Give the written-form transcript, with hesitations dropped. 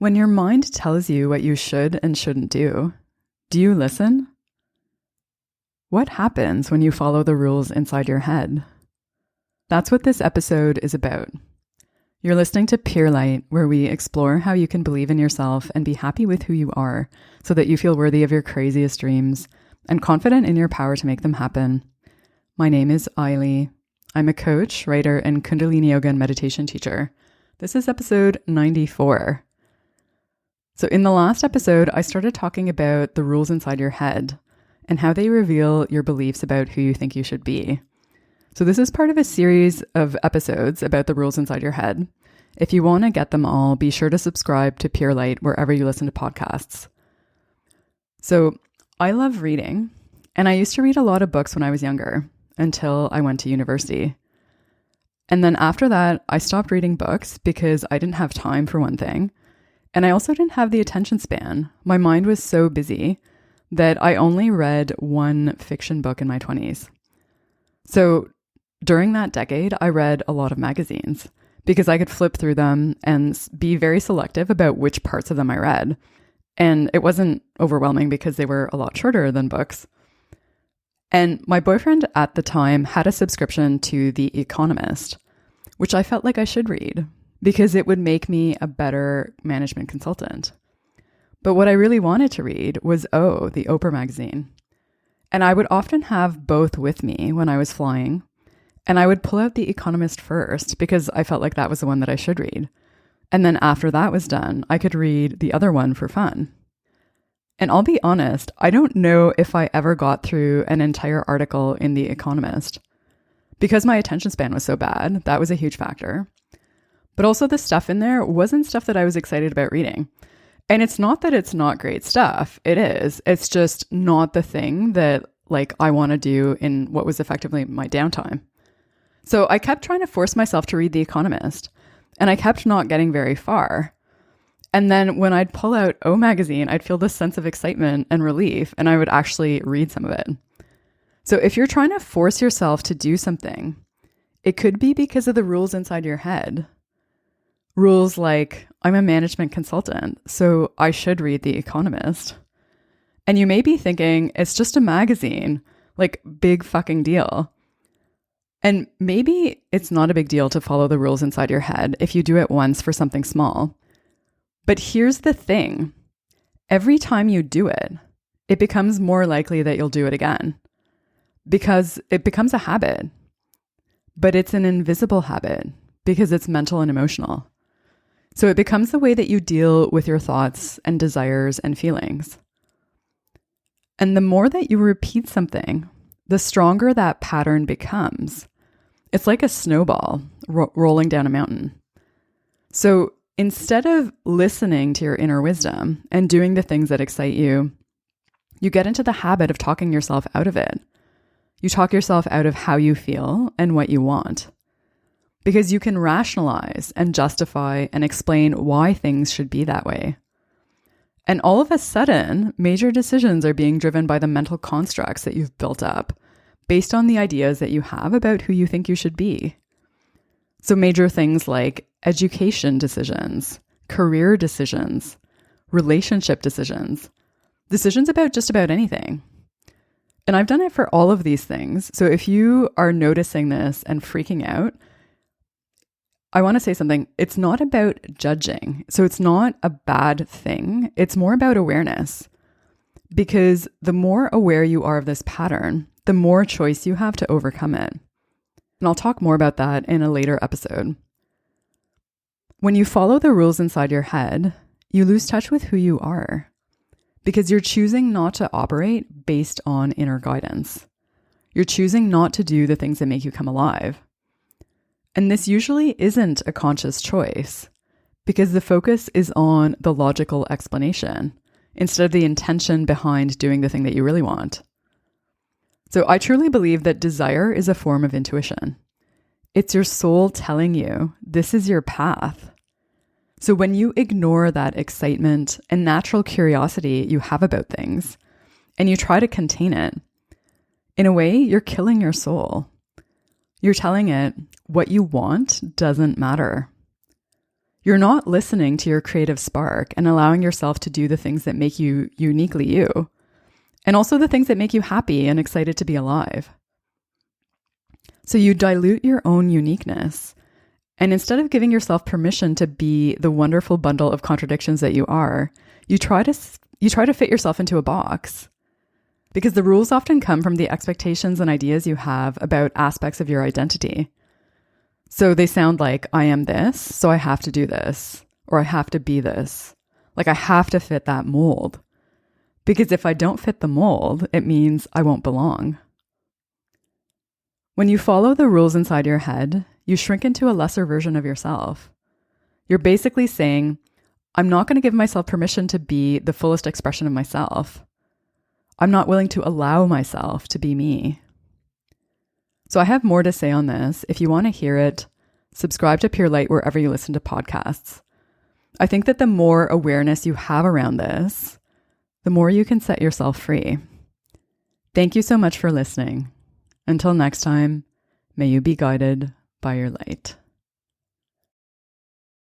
When your mind tells you what you should and shouldn't do you listen? What happens when you follow the rules inside your head? That's what this episode is about. You're listening to Pure Light, where we explore how you can believe in yourself and be happy with who you are so that you feel worthy of your craziest dreams and confident in your power to make them happen. My name is Ailey. I'm a coach, writer, and Kundalini yoga and meditation teacher. This is episode 94. So in the last episode, I started talking about the rules inside your head and how they reveal your beliefs about who you think you should be. So this is part of a series of episodes about the rules inside your head. If you want to get them all, be sure to subscribe to Pure Light wherever you listen to podcasts. So I love reading, and I used to read a lot of books when I was younger until I went to university. And then after that, I stopped reading books because I didn't have time, for one thing. And I also didn't have the attention span. My mind was so busy that I only read one fiction book in my 20s. So during that decade, I read a lot of magazines because I could flip through them and be very selective about which parts of them I read. And it wasn't overwhelming because they were a lot shorter than books. And my boyfriend at the time had a subscription to The Economist, which I felt like I should read because it would make me a better management consultant. But what I really wanted to read was the Oprah magazine. And I would often have both with me when I was flying. And I would pull out The Economist first because I felt like that was the one that I should read. And then after that was done, I could read the other one for fun. And I'll be honest, I don't know if I ever got through an entire article in The Economist. Because my attention span was so bad, that was a huge factor. But also the stuff in there wasn't stuff that I was excited about reading. And it's not that it's not great stuff. It is. It's just not the thing that I want to do in what was effectively my downtime. So I kept trying to force myself to read The Economist, and I kept not getting very far. And then when I'd pull out O magazine, I'd feel this sense of excitement and relief, and I would actually read some of it. So if you're trying to force yourself to do something, it could be because of the rules inside your head. Rules like, I'm a management consultant, so I should read The Economist. And you may be thinking, it's just a magazine, big fucking deal. And maybe it's not a big deal to follow the rules inside your head if you do it once for something small. But here's the thing. Every time you do it, it becomes more likely that you'll do it again. Because it becomes a habit. But it's an invisible habit because it's mental and emotional. So it becomes the way that you deal with your thoughts and desires and feelings. And the more that you repeat something, the stronger that pattern becomes. It's like a snowball rolling down a mountain. So instead of listening to your inner wisdom and doing the things that excite you, you get into the habit of talking yourself out of it. You talk yourself out of how you feel and what you want. Because you can rationalize and justify and explain why things should be that way. And all of a sudden, major decisions are being driven by the mental constructs that you've built up based on the ideas that you have about who you think you should be. So major things like education decisions, career decisions, relationship decisions, decisions about just about anything. And I've done it for all of these things. So if you are noticing this and freaking out, I want to say something. It's not about judging. So it's not a bad thing. It's more about awareness. Because the more aware you are of this pattern, the more choice you have to overcome it. And I'll talk more about that in a later episode. When you follow the rules inside your head, you lose touch with who you are. Because you're choosing not to operate based on inner guidance. You're choosing not to do the things that make you come alive. And this usually isn't a conscious choice because the focus is on the logical explanation instead of the intention behind doing the thing that you really want. So I truly believe that desire is a form of intuition. It's your soul telling you this is your path. So when you ignore that excitement and natural curiosity you have about things and you try to contain it, in a way, you're killing your soul. You're telling it what you want doesn't matter. You're not listening to your creative spark and allowing yourself to do the things that make you uniquely you, and also the things that make you happy and excited to be alive. So you dilute your own uniqueness. And instead of giving yourself permission to be the wonderful bundle of contradictions that you are, you try to fit yourself into a box. Because the rules often come from the expectations and ideas you have about aspects of your identity. So they sound like, I am this, so I have to do this, or I have to be this. Like I have to fit that mold. Because if I don't fit the mold, it means I won't belong. When you follow the rules inside your head, you shrink into a lesser version of yourself. You're basically saying, I'm not going to give myself permission to be the fullest expression of myself. I'm not willing to allow myself to be me. So I have more to say on this. If you want to hear it, subscribe to Pure Light wherever you listen to podcasts. I think that the more awareness you have around this, the more you can set yourself free. Thank you so much for listening. Until next time, may you be guided by your light.